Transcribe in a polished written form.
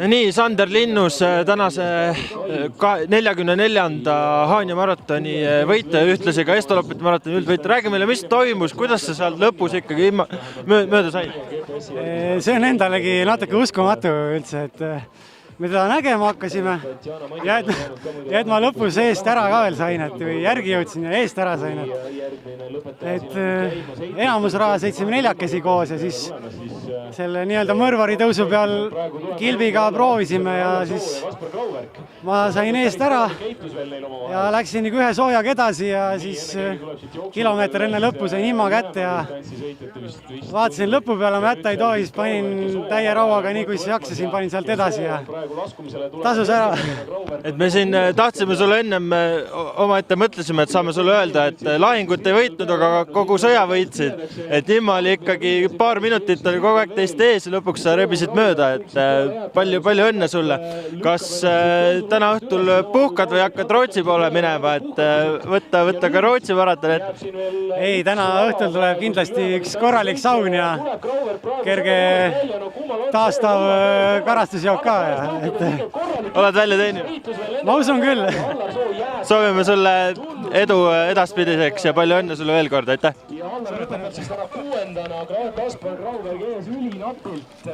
Nii, Sander Linnus tänase 44. Haanja maratoni võitja, ühtlasi ka Estoloppeti maratoni üldvõitja. Räägi meile, mis toimus, kuidas sa seal lõpus ikkagi mööda said? See on endalegi natuke uskumatu üldse, et me teda nägema hakkasime ja et ma lõpus eest ära ka veel sain, et või järgi jõudsin ja eest ära sain. Et enamus raha sõitsime neljakesi koos ja siis selle nii-öelda mõrvari tõusu peal kilbiga proovisime ja siis ma sain eest ära ja läksin nagu ühe soojaga edasi ja siis kilomeeter enne lõppu sain imma kätte ja vaatasin lõpu peale, ma jätta ei tohi, siis panin täie rauaga nii kui siis jaksasin, panin sealt edasi ja tasus ära. Et me siin tahtsime sulle ennem omaette mõtlesime, et saame sulle öelda, et lahingut ei võitnud, aga kogu sõja võitsid. Et imma oli ikkagi paar minutit oli kogu aeg teist ees ja lõpuks sa rebisid mööda, et palju õnne sulle. Kas täna õhtul puhkad või hakkad Rootsi poole minema, et võtta ka Rootsi maraton ette? Ei, täna õhtul tuleb kindlasti üks korralik saun ja kerge taastav karastusjook ka. Oled välja teeninud? Ma usun küll. Soovime sulle edu edaspidiseks ja palju õnne sulle veel kord, aitäh! Ja Alvar lõpetab siis täna 6. Kaspar Grauberg ees ülinatilt.